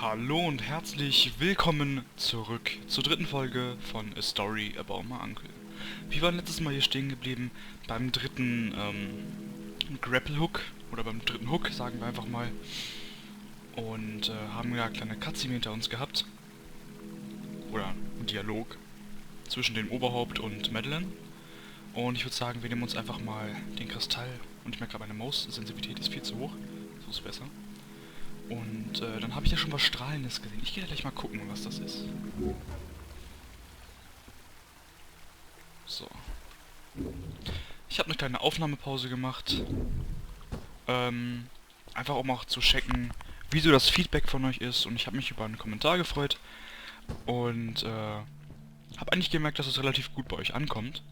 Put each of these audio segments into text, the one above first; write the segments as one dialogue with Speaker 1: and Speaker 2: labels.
Speaker 1: Hallo und herzlich willkommen zurück zur dritten Folge von A Story About My Uncle. Wir waren letztes Mal hier stehen geblieben beim dritten Grapple Hook, oder beim dritten Hook, sagen wir einfach mal. Und haben ja kleine Cutscene hinter uns gehabt. Oder einen Dialog zwischen dem Oberhaupt und Madeline. Und ich würde sagen, wir nehmen uns einfach mal den Kristall. Und ich merke gerade, meine Maus-Sensitivität ist viel zu hoch. So ist besser. Und dann habe ich ja schon was Strahlendes gesehen. Ich gehe da gleich mal gucken, was das ist. So. Ich habe eine kleine Aufnahmepause gemacht. Einfach um auch zu checken, wie so das Feedback von euch ist. Und ich habe mich über einen Kommentar gefreut. Und habe eigentlich gemerkt, dass es relativ gut bei euch ankommt.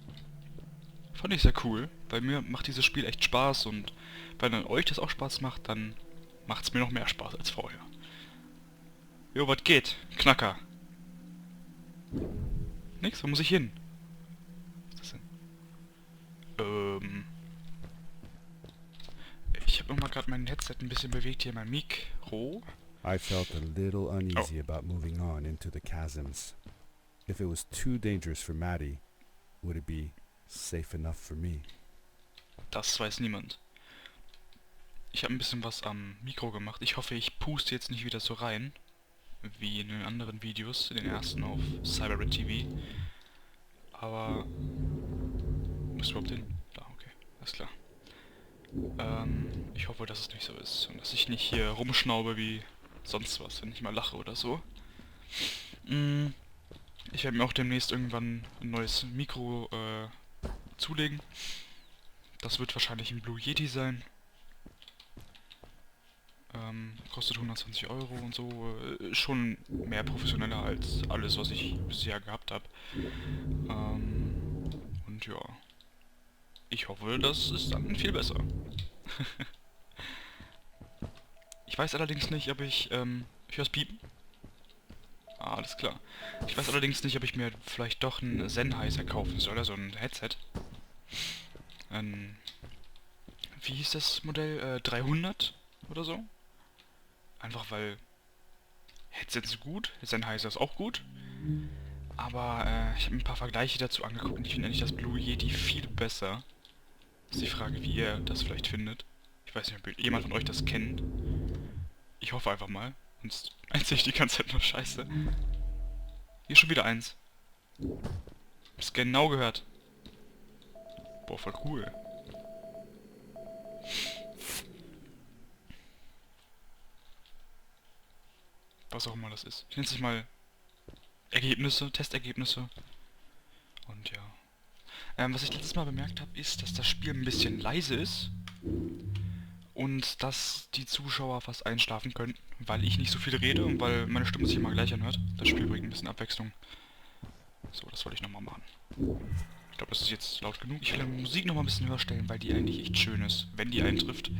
Speaker 1: Fand ich sehr cool. Bei mir macht dieses Spiel echt Spaß. Und wenn euch das auch Spaß macht, dann macht's mir noch mehr Spaß als vorher. Jo, was geht? Knacker. Nix, wo muss ich hin? Was ist das denn? Ich habe nochmal gerade mein Headset ein bisschen bewegt hier, mein Mikro.
Speaker 2: I felt a little uneasy about moving on into the chasms. If it was too dangerous for Maddie, would it be safe enough for me?
Speaker 1: Das weiß niemand. Ich habe ein bisschen was am Mikro gemacht. Ich hoffe, ich puste jetzt nicht wieder so rein, wie in den anderen Videos, in den ersten auf CyberRedTv. Aber... Wo ist überhaupt hin? Da, okay, alles klar. Ich hoffe, dass es nicht so ist und dass ich nicht hier rumschnaube wie sonst was, wenn ich mal lache oder so. Ich werde mir auch demnächst irgendwann ein neues Mikro zulegen. Das wird wahrscheinlich ein Blue Yeti sein. Kostet 120 € und so. Schon mehr professioneller als alles, was ich bisher gehabt habe. Und ja. Ich hoffe, das ist dann viel besser. Ich weiß allerdings nicht, ob ich... ich höre es piepen. Ah, alles klar. Ich weiß allerdings nicht, ob ich mir vielleicht doch einen Sennheiser kaufen soll, also ein Headset. Wie hieß das Modell? 300 oder so? Einfach weil Headset ist gut, Sennheiser ist auch gut. Aber ich habe ein paar Vergleiche dazu angeguckt und ich finde eigentlich das Blue Yeti viel besser. Das ist die Frage, wie ihr das vielleicht findet. Ich weiß nicht, ob jemand von euch das kennt. Ich hoffe einfach mal. Sonst erzähle ich die ganze Zeit nur Scheiße. Hier ist schon wieder eins. Hab's genau gehört. Boah, voll cool. Was auch immer das ist. Ich nenne es mal Ergebnisse, Testergebnisse. Und ja. Was ich letztes Mal bemerkt habe, ist, dass das Spiel ein bisschen leise ist. Und dass die Zuschauer fast einschlafen können, weil ich nicht so viel rede und weil meine Stimme sich immer gleich anhört. Das Spiel bringt ein bisschen Abwechslung. So, das wollte ich nochmal machen. Ich glaube, das ist jetzt laut genug. Ich will die Musik nochmal ein bisschen höher stellen, weil die eigentlich echt schön ist, wenn die eintrifft.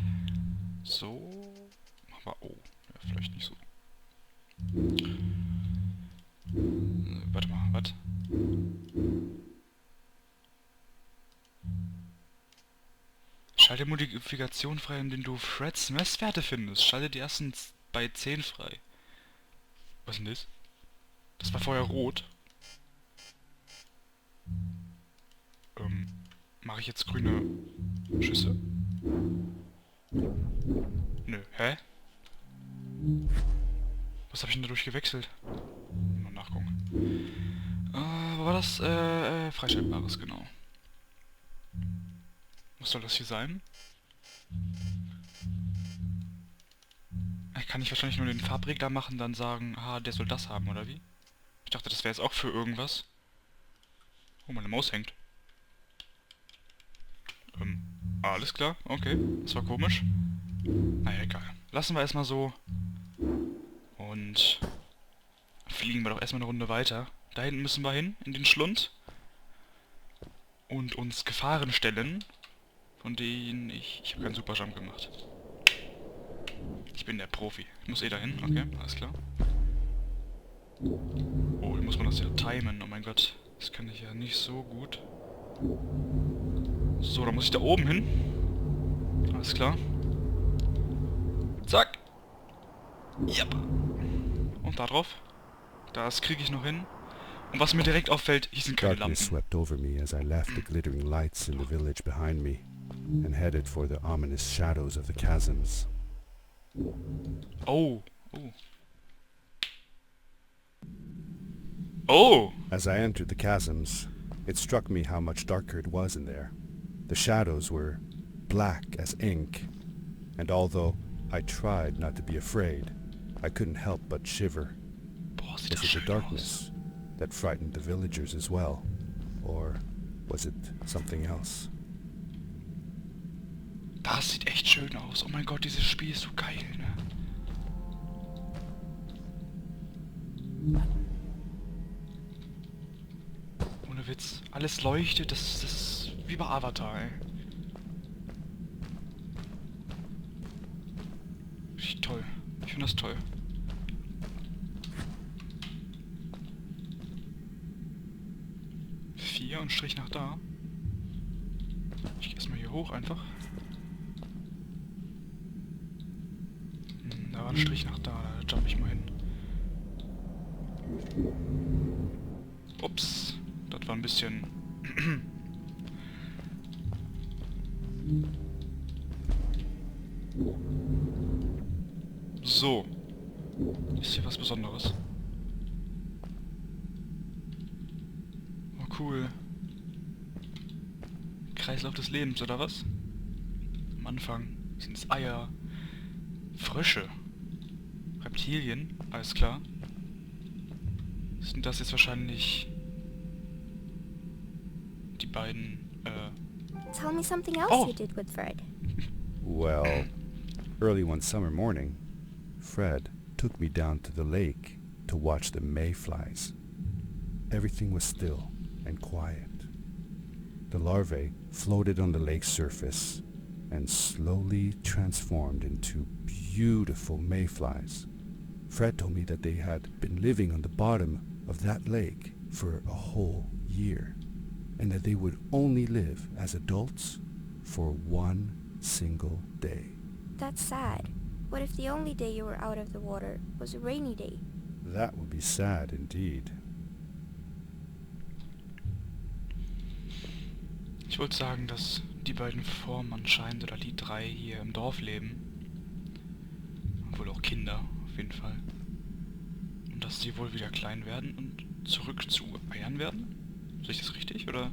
Speaker 1: So. Aber, oh. Ja, vielleicht nicht so. Warte mal, was? Schalte Modifikation frei, indem du Freds Messwerte findest. Schalte die ersten bei 10 frei. Was ist denn das? Das war vorher rot. Mache ich jetzt grüne Schüsse? Nö, hä? Was habe ich denn dadurch gewechselt? Mal nachgucken. Wo war das? Freischaltbares, genau. Was soll das hier sein? Kann ich wahrscheinlich nur den Farbregler machen, dann sagen, ah, der soll das haben, oder wie? Ich dachte, das wäre jetzt auch für irgendwas. Oh, meine Maus hängt. Alles klar, okay. Das war komisch. Naja, egal. Lassen wir erstmal so. Und fliegen wir doch erstmal eine Runde weiter. Da hinten müssen wir hin, in den Schlund. Und uns Gefahren stellen, von denen ich habe keinen Superjump gemacht. Ich bin der Profi. Ich muss eh dahin, okay, alles klar. Oh, hier muss man das ja timen, oh mein Gott. Das kann ich ja nicht so gut. So, dann muss ich da oben hin. Alles klar. Zack. Yep. noch da drauf. Das kriege ich noch hin. Und was mir direkt auffällt, hier sind keine
Speaker 2: Darkness
Speaker 1: Lampen.
Speaker 2: swept over me as I left the glittering lights in the village behind me and headed for the ominous shadows of the chasms.
Speaker 1: Oh. Oh. Oh!
Speaker 2: As I entered the chasms, it struck me how much darker it was in there. The shadows were black as ink, and although I tried not to be afraid, I couldn't help but shiver.
Speaker 1: Boah, sieht das
Speaker 2: Was it the
Speaker 1: schön
Speaker 2: darkness that frightened the villagers as well? Or was it something else?
Speaker 1: Das sieht echt schön aus. Oh mein Gott, dieses Spiel ist so geil, ne? Ohne Witz. Alles leuchtet, das ist wie bei Avatar, ey. Richtig toll. Ich finde das toll. Und Strich nach da. Ich gehe erstmal hier hoch einfach. Da war ein Strich nach da, da jump ich mal hin. Ups, das war ein bisschen... So. Ist hier was Besonderes? Oh, cool. Kreislauf des Lebens, oder was? Am Anfang sind es Eier, Frösche, Reptilien, alles klar. Sind das jetzt wahrscheinlich die beiden,
Speaker 3: Tell me something else
Speaker 1: Oh.
Speaker 3: you did with Fred.
Speaker 2: Well, early one summer morning, Fred took me down to the lake to watch the mayflies. Everything was still and quiet. The larvae floated on the lake's surface and slowly transformed into beautiful mayflies. Fred told me that they had been living on the bottom of that lake for a whole year, and that they would only live as adults for one single day.
Speaker 3: That's sad. What if the only day you were out of the water was a rainy day?
Speaker 2: That would be sad indeed.
Speaker 1: Ich wollte sagen, dass die beiden Formen anscheinend, oder die drei hier im Dorf leben. Wohl auch Kinder, auf jeden Fall. Und dass die wohl wieder klein werden und zurück zu Eiern werden? Sehe ich das richtig, oder?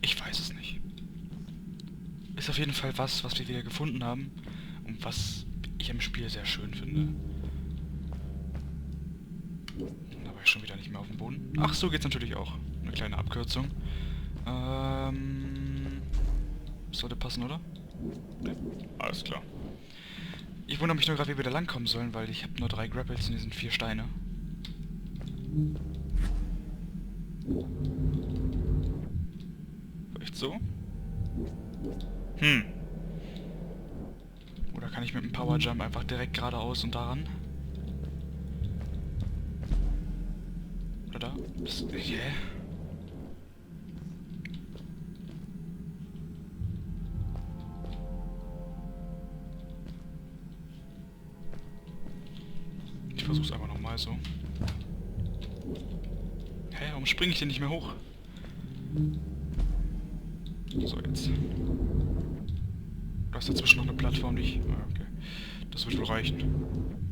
Speaker 1: Ich weiß es nicht. Ist auf jeden Fall was wir wieder gefunden haben und was ich am Spiel sehr schön finde. Da war ich schon wieder nicht mehr auf dem Boden. Ach, so geht's natürlich auch. Eine kleine Abkürzung. Sollte passen, oder? Ne, alles klar. Ich wundere mich nur gerade, wie wir da langkommen sollen, weil ich habe nur 3 Grapples und hier sind 4 Steine. Vielleicht so? Oder kann ich mit dem Power Jump einfach direkt geradeaus und daran? Oder da? Yeah. Ich versuch's einfach nochmal so. Hä, warum springe ich denn nicht mehr hoch? So, jetzt. Da ist dazwischen noch eine Plattform, nicht? Ah, okay. Das wird wohl reichen.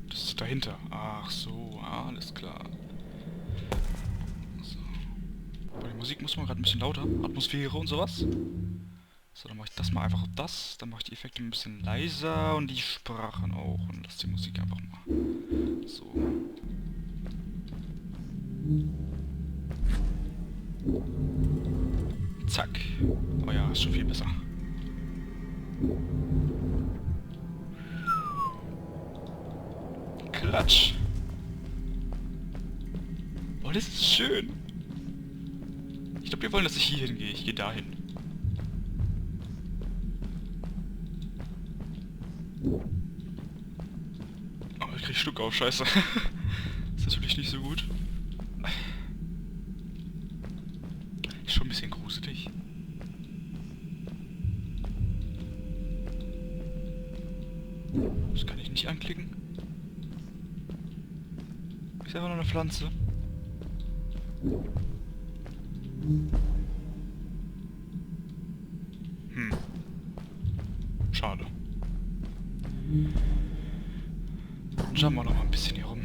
Speaker 1: Das ist dahinter. Ach so, alles klar. So. Bei der Musik muss man gerade ein bisschen lauter. Atmosphäre und sowas. So, dann mache ich das mal einfach auf das. Dann mache ich die Effekte ein bisschen leiser und die Sprachen auch. Und lasse die Musik einfach mal. So. Zack. Oh ja, ist schon viel besser. Klatsch. Oh, das ist schön. Ich glaube, wir wollen, dass ich hier hingehe. Ich gehe dahin. Oh, ich krieg Schluck auf, scheiße. Ist natürlich nicht so gut. Ist schon ein bisschen gruselig. Das kann ich nicht anklicken. Ist einfach nur eine Pflanze. Schade. Dann schauen wir noch mal ein bisschen hier rum.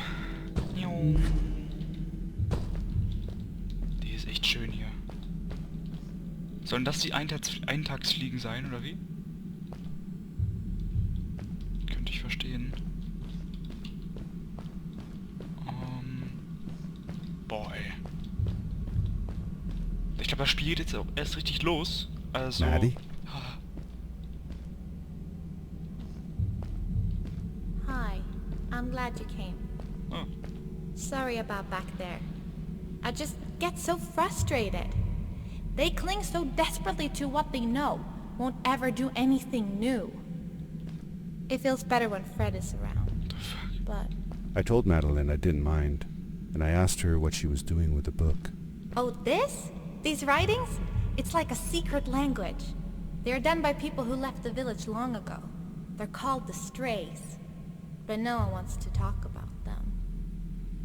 Speaker 1: Die ist echt schön hier. Sollen das die Eintagsfliegen sein, oder wie? Könnte ich verstehen. Boah, ey. Ich glaube, das Spiel geht jetzt auch erst richtig los. Also...
Speaker 2: Maddie?
Speaker 4: Hi, I'm glad you came.
Speaker 1: Oh.
Speaker 4: Sorry about back there. I just get so frustrated. They cling so desperately to what they know, won't ever do anything new. It feels better when Fred is around, but...
Speaker 2: I told Madeline I didn't mind, and I asked her what she was doing with the book.
Speaker 4: Oh, this? These writings? It's like a secret language. They are done by people who left the village long ago. They're called the Strays, but no one wants to talk about them.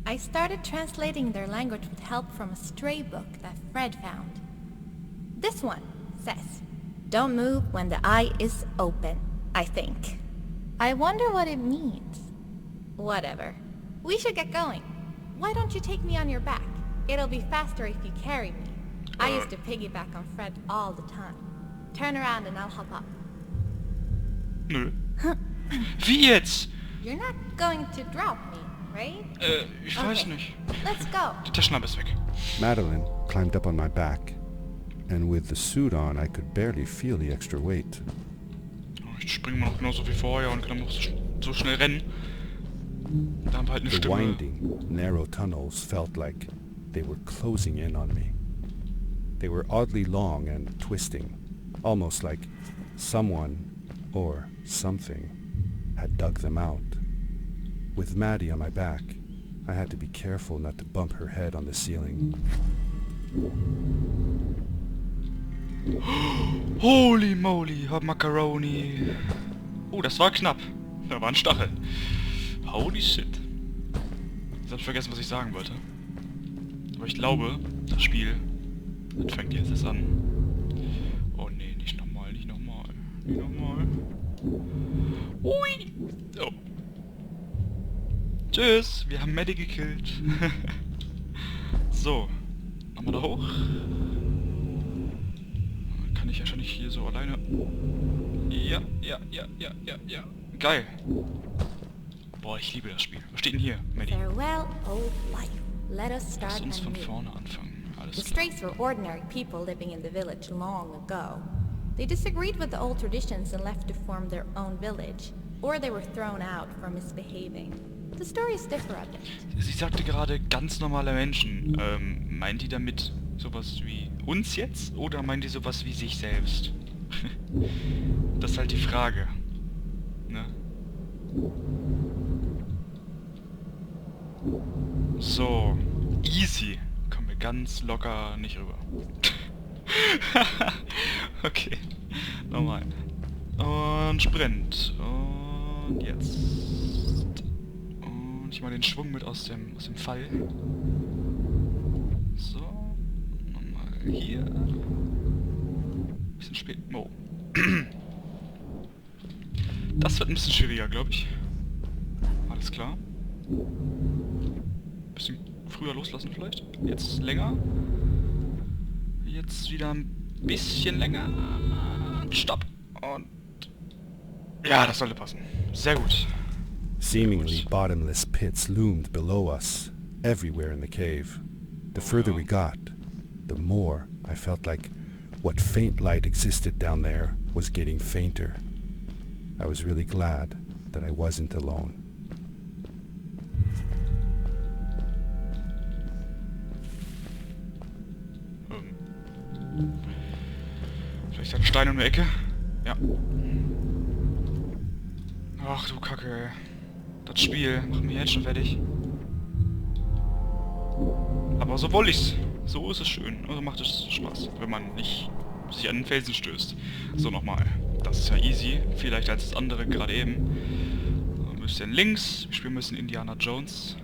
Speaker 4: I started translating their language with help from a stray book that Fred found. This one says, "Don't move when the eye is open," I think. I wonder what it means. Whatever. We should get going. Why don't you take me on your back? It'll be faster if you carry me. I used to piggyback on Fred all the time. Turn around and I'll hop up.
Speaker 1: Nö. Wie jetzt?
Speaker 4: You're not going to drop me, right?
Speaker 1: Ich weiß nicht.
Speaker 4: Let's go.
Speaker 1: Die Taschenlampe ist weg.
Speaker 2: Madeline climbed up on my back, and with the suit on, I could barely feel the extra weight.
Speaker 1: Ich springe mal noch genauso wie vorher und kann noch so schnell rennen. Da haben wir halt eine
Speaker 2: The
Speaker 1: Stimme.
Speaker 2: winding, narrow tunnels felt like they were closing in on me. They were oddly long and twisting, almost like someone or something had dug them out. With Maddie on my back, I had to be careful not to bump her head on the ceiling.
Speaker 1: Holy moly, hab Macaroni. Oh, das war knapp. Da war ein Stachel. Holy shit. Jetzt hab ich vergessen, was ich sagen wollte. Aber ich glaube, das Spiel fängt jetzt erst an. Oh nee, nicht nochmal, nicht nochmal. Nicht nochmal. Ui. Oh. Tschüss, wir haben Maddie gekillt. So. Nochmal da hoch. Kann ich wahrscheinlich hier so alleine... Ja. Geil. Boah, ich liebe das Spiel. Was steht denn hier, Maddie?
Speaker 4: Farewell, old life. Let us
Speaker 1: Lass
Speaker 4: start
Speaker 1: uns von
Speaker 4: anew.
Speaker 1: vorne anfangen.
Speaker 4: The
Speaker 1: Alles klar.
Speaker 4: Strays were ordinary people living in the village long ago. They disagreed with the old traditions and left to form their own village, or they were thrown out for misbehaving. The stories differ a bit.
Speaker 1: Sie sagte gerade ganz normale Menschen. Meint die damit sowas wie uns jetzt? Oder meint die sowas wie sich selbst? Das ist halt die Frage. Ne? So. Easy. Kommen wir ganz locker nicht rüber. Okay. Nochmal. Und Sprint. Und jetzt. Und ich mal den Schwung mit aus dem Fall. So. Nochmal hier. Bisschen spät. Oh. Das wird ein bisschen schwieriger, glaube ich. Alles klar. Bisschen früher loslassen vielleicht. Jetzt länger. Jetzt wieder ein bisschen länger. Stopp. Und... Ja, das sollte passen. Sehr gut.
Speaker 2: Seemingly bottomless pits loomed below us, everywhere in the cave. The further we got, the more I felt like what faint light existed down there was getting fainter. I was really glad that I wasn't alone.
Speaker 1: Vielleicht ein Stein um die Ecke. Ja. Ach du Kacke, ey. Das Spiel macht mich jetzt schon fertig. Aber so wollte ich's. So ist es schön. Also macht es Spaß, wenn man nicht sich an den Felsen stößt. So, nochmal. Das ist ja easy. Vielleicht als das andere gerade eben. So, ein bisschen links. Wir spielen ein bisschen Indiana Jones.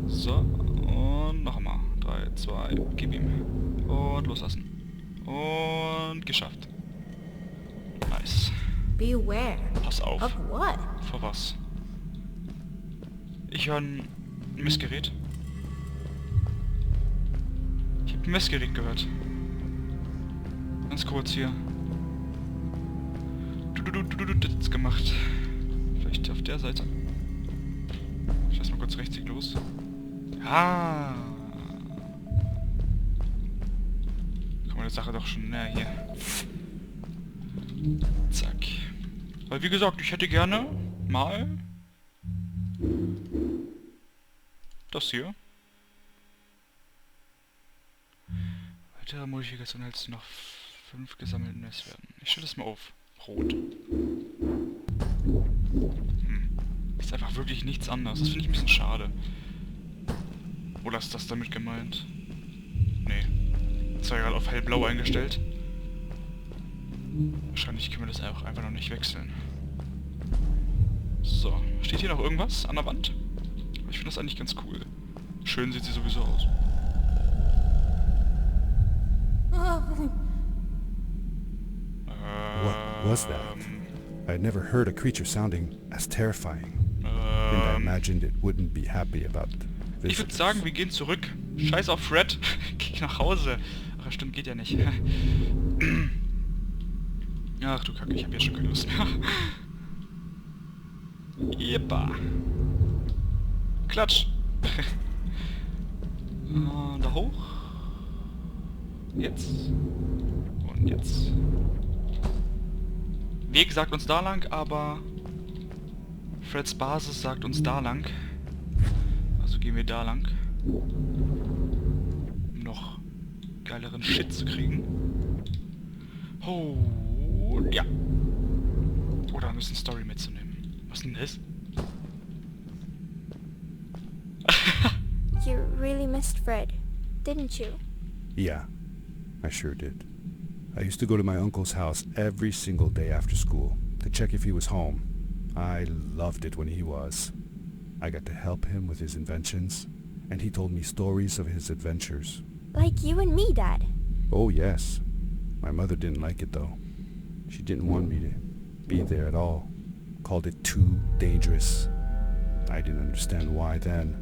Speaker 1: So, und noch einmal. 3, 2, gib ihm. Und loslassen. Und geschafft. Nice.
Speaker 4: Beware.
Speaker 1: Pass auf.
Speaker 4: Of what?
Speaker 1: Vor was? Ich höre ein Messgerät. Ich habe ein Messgerät gehört. Ganz kurz hier. Das ist gemacht. Vielleicht auf der Seite. Ich lass mal kurz rechts los. Ah. Kommen wir der Sache doch schon näher hier. Zack. Weil wie gesagt, ich hätte gerne mal das hier. Weitere Modifikation hältst du noch 5 gesammelten Messwerten. Ich stelle das mal auf. Rot. Ist einfach wirklich nichts anderes. Das finde ich ein bisschen schade. Oder ist das damit gemeint? Nee. Das war ja gerade auf hellblau eingestellt. Wahrscheinlich können wir das einfach noch nicht wechseln. So. Steht hier noch irgendwas an der Wand? Ich finde das eigentlich ganz cool. Schön sieht sie sowieso aus.
Speaker 2: What was that? I had never heard a creature sounding as terrifying. And I imagined it wouldn't be happy about
Speaker 1: ich würde sagen, wir gehen zurück. Scheiß auf Fred. Geh nach Hause. Ach stimmt, geht ja nicht. Ach du Kacke, ich habe ja schon keine Lust mehr. Jeppa. Klatsch. Da hoch. Jetzt. Und jetzt. Weg sagt uns da lang, aber Freds Basis sagt uns da lang. Also gehen wir da lang. Um noch geileren Shit zu kriegen. Oh, ja. Oder ein bisschen Story mitzunehmen. Was denn das?
Speaker 3: You really missed Fred, didn't you?
Speaker 2: Yeah, I sure did. I used to go to my uncle's house every single day after school to check if he was home. I loved it when he was. I got to help him with his inventions, and he told me stories of his adventures.
Speaker 3: Like you and me, Dad.
Speaker 2: Oh yes. My mother didn't like it though. She didn't want me to be there at all. Called it too dangerous. I didn't understand why then.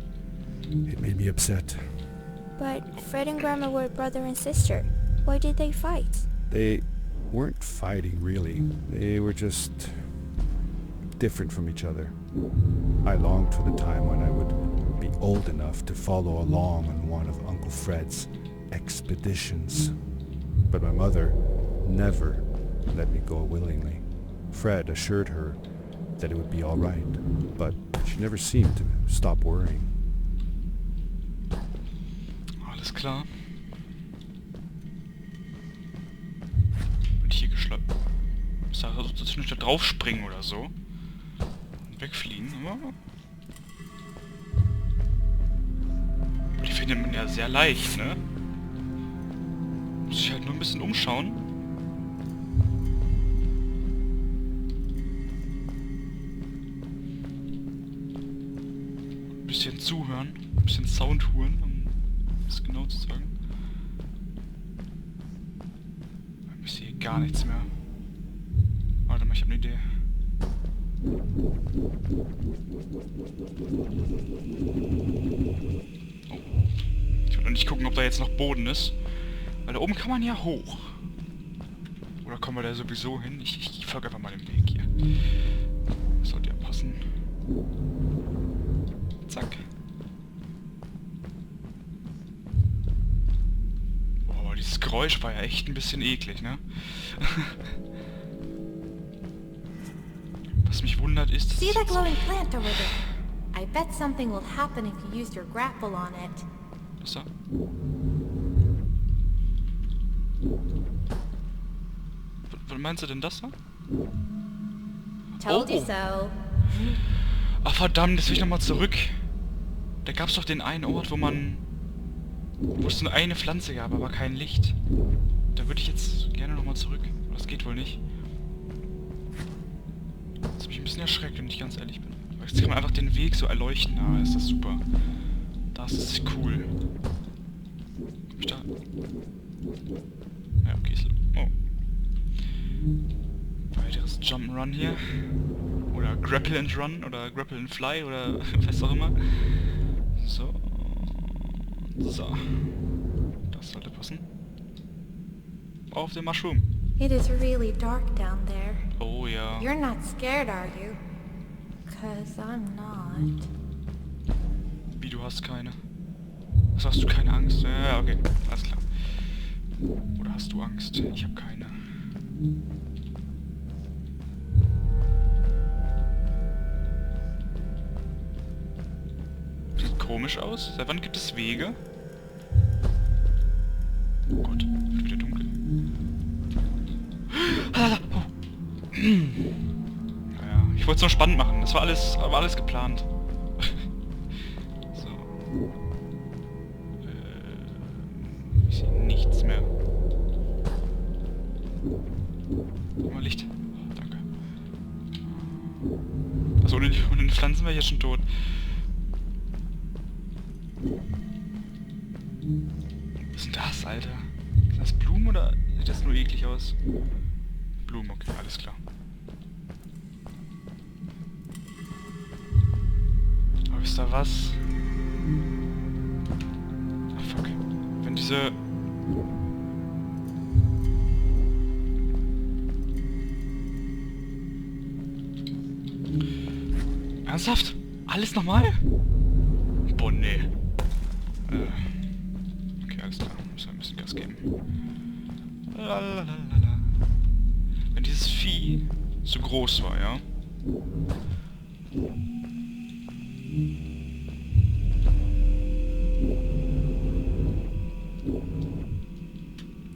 Speaker 2: It made me upset.
Speaker 3: But Fred and Grandma were brother and sister. Why did they fight?
Speaker 2: They weren't fighting really. They were just different from each other. I longed for the time when I would be old enough to follow along on one of Uncle Fred's expeditions. But my mother never let me go willingly. Fred assured her that it would be all right, but she never seemed to stop worrying.
Speaker 1: Alles klar. Wird hier geschleppt. Ich sag, also zwischendurch da drauf springen oder so. Und wegfliegen, aber... Die findet man ja sehr leicht, ne? Muss ich halt nur ein bisschen umschauen. Ein bisschen zuhören. Ein bisschen Sound hören, um das genau zu sagen. Ich sehe gar nichts mehr. Warte mal, ich habe eine Idee. Oh. Ich will noch nicht gucken, ob da jetzt noch Boden ist. Weil da oben kann man ja hoch. Oder kommen wir da sowieso hin? Ich folge einfach mal den Weg hier. Das sollte ja passen. Zack. Boah, dieses Geräusch war ja echt ein bisschen eklig, ne? Was mich wundert ist...
Speaker 4: See that glowing plant over there? I bet something will happen if you use your grapple on it.
Speaker 1: Was da? Was meinst du denn das da?
Speaker 4: Told you so.
Speaker 1: Ach verdammt, jetzt will ich nochmal zurück. Da gab's doch den einen Ort, wo man... wo es nur eine Pflanze gab, aber kein Licht. Da würde ich jetzt gerne nochmal zurück. Aber das geht wohl nicht. Das hat mich ein bisschen erschreckt, wenn ich ganz ehrlich bin. Weil Jetzt kann man einfach den Weg so erleuchten. Ah, ist das super. Das ist cool. Komm ich da? Ja, okay, ist... Oh. Weiteres Jump'n'Run hier. Oder Grapple and Run. Oder Grapple and Fly. Oder was auch immer. So. So. Das sollte passen. Auf den Mushroom.
Speaker 4: It is really dark down there.
Speaker 1: Oh ja.
Speaker 4: You're not scared, are you? 'Cause I'm not.
Speaker 1: Wie, du hast keine? Was, hast du keine Angst? Ja, okay. Alles klar. Oder hast du Angst? Ich habe keine. Sieht komisch aus. Seit wann gibt es Wege? Oh Gott, wird wieder dunkel. Oh. Naja, ich wollte es noch spannend machen. Das war alles geplant. So. Ich sehe nichts mehr. Mal Licht. Oh, danke. Also ohne den Pflanzen wäre ich jetzt schon tot. Was ist denn das, Alter? Sind das Blumen oder sieht das nur eklig aus? Blumen, okay, alles klar. Aber ist da was? Ach fuck. Wenn diese... Ernsthaft? Alles nochmal? Boah, nee. Okay, alles klar. Müssen wir ein bisschen Gas geben. Lalalala. Wenn dieses Vieh so groß war, ja?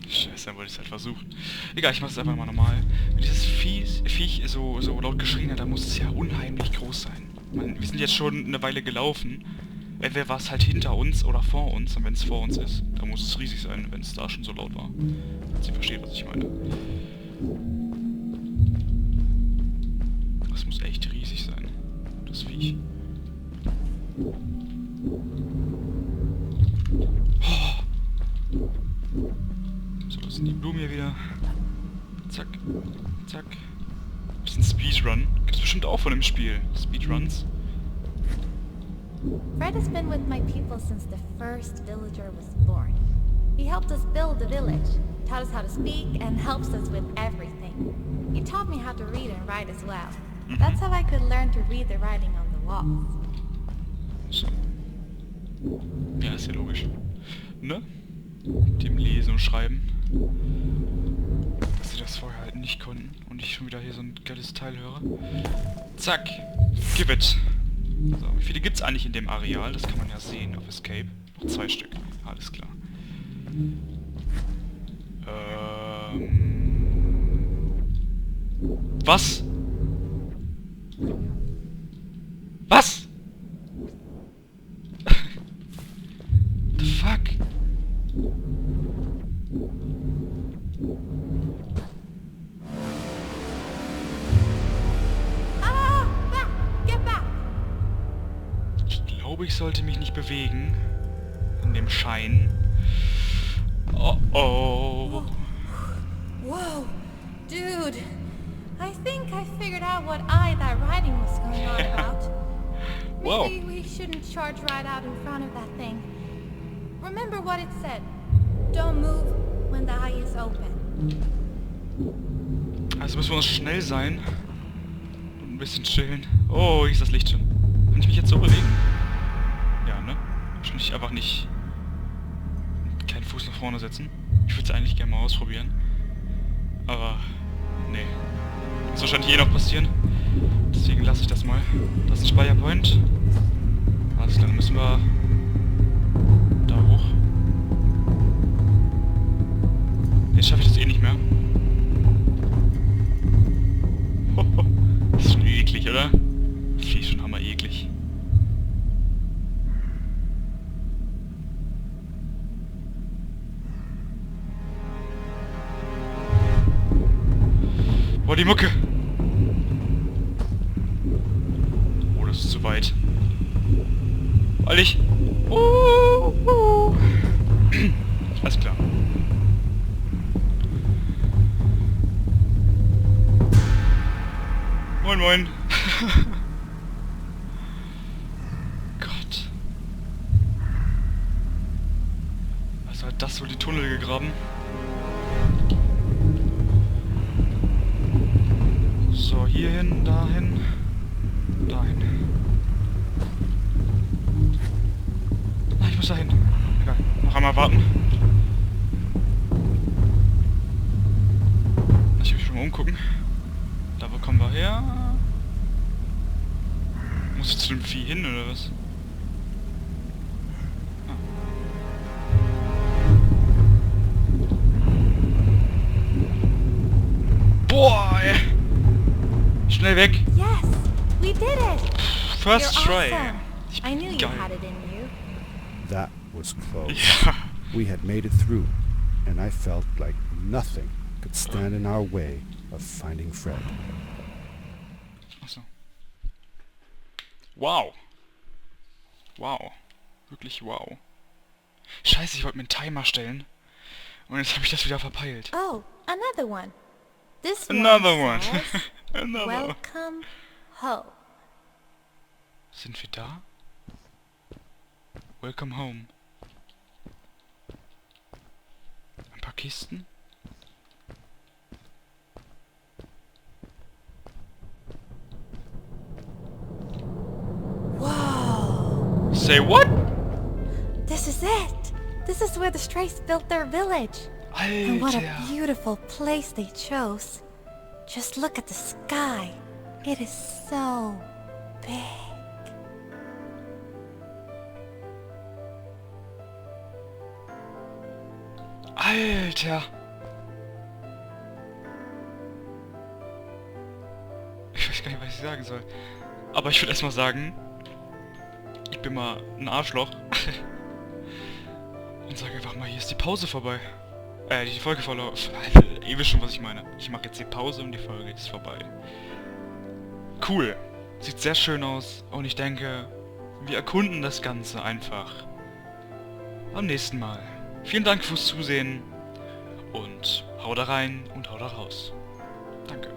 Speaker 1: Scheiße, dann wollte ich es halt versuchen. Egal, ich mach es einfach mal normal. Wenn dieses Viech so laut geschrien hat, dann muss es ja unheimlich groß sein. Wir sind jetzt schon eine Weile gelaufen. Entweder war es halt hinter uns oder vor uns. Und wenn es vor uns ist, dann muss es riesig sein, wenn es da schon so laut war. Sie versteht, was ich meine. Das muss echt riesig sein. Das Viech. Oh. So, das sind die Blumen hier wieder. Zack. Zack. Das ist ein Speedrun. Gibt's bestimmt auch von dem Spiel. Speedruns.
Speaker 4: Fred has been with my people since the first villager was born. He helped us build the village, taught us how to speak, and helps us with everything. He taught me how to read and write as well. That's how I could learn to read the writing on the walls.
Speaker 1: So. Ja, ist ja logisch. Ne? Dem Lesen und Schreiben. Dass sie das vorher halt nicht konnten und ich schon wieder hier so ein geiles Teil höre. Zack. Give it. So, wie viele gibt's eigentlich in dem Areal? Das kann man ja sehen auf Escape. Noch 2 Stück. Alles klar. Was? Was? The fuck?
Speaker 4: Get back!
Speaker 1: Ich glaube, ich sollte mich nicht bewegen. In dem Schein. Oh oh.
Speaker 4: Whoa, dude. I think I figured out what that writing was going on about.
Speaker 1: Whoa.
Speaker 4: Maybe we shouldn't charge right out in front of that thing. Remember what it said. Don't move when the eye is open.
Speaker 1: Also müssen wir uns schnell sein. Und ein bisschen chillen. Oh, hier ist das Licht schon. Kann ich mich jetzt so bewegen? Ja, ne? Wahrscheinlich einfach nicht keinen Fuß nach vorne setzen. Ich würde es eigentlich gerne mal ausprobieren. Aber, nee. Muss wahrscheinlich noch passieren. Deswegen lasse ich das mal. Das ist ein Speicherpoint. Alles klar, dann müssen wir da hoch. Jetzt schaffe ich das eh nicht mehr. Das ist schon eklig, oder? Das ist schon hammer eklig. Boah, die Mucke! Oh, das ist Zeit. Weil ich... Alles klar. Moin moin. Gott. Also hat das wohl die Tunnel gegraben. So, hierhin, dahin, dahin. Ah, ich muss dahin. Egal, noch einmal warten. Ich will mich schon mal umgucken. Da, wo kommen wir her? Muss ich zu dem Vieh hin, oder was? Ah. Boah, ey! Schnell weg!
Speaker 4: Yes, we did it.
Speaker 1: First
Speaker 4: You're
Speaker 1: try!
Speaker 4: awesome.
Speaker 1: Ich
Speaker 4: I
Speaker 1: bin
Speaker 4: knew you
Speaker 1: geil.
Speaker 4: had it in you.
Speaker 2: That was close.
Speaker 1: Ja.
Speaker 2: We had made it through, and I felt like nothing could stand in our way of finding Fred.
Speaker 1: Achso. Wow. Wow. Wirklich wow. Scheiße, ich wollte mir einen Timer stellen. Und jetzt habe ich das wieder verpeilt.
Speaker 4: Oh, another one. This
Speaker 1: Another
Speaker 4: one
Speaker 1: one.
Speaker 4: says,
Speaker 1: Another one.
Speaker 4: welcome home.
Speaker 1: Sind wir da? Welcome home. Ein paar Kisten?
Speaker 4: Whoa.
Speaker 1: Say what?
Speaker 4: This is it. This is where the strays built their village. And what a
Speaker 1: Alter.
Speaker 4: beautiful place they chose. Just look at the sky. It is so big.
Speaker 1: Alter. Ich weiß gar nicht, was ich sagen soll. Aber ich würde erstmal sagen, ich bin mal ein Arschloch. Und sage einfach mal, hier ist die Pause vorbei. Die Folge verläuft. Ihr wisst schon, was ich meine. Ich mache jetzt die Pause und die Folge ist vorbei. Cool. Sieht sehr schön aus. Und ich denke, wir erkunden das Ganze einfach am nächsten Mal. Vielen Dank fürs Zusehen. Und haut da rein und haut da raus. Danke.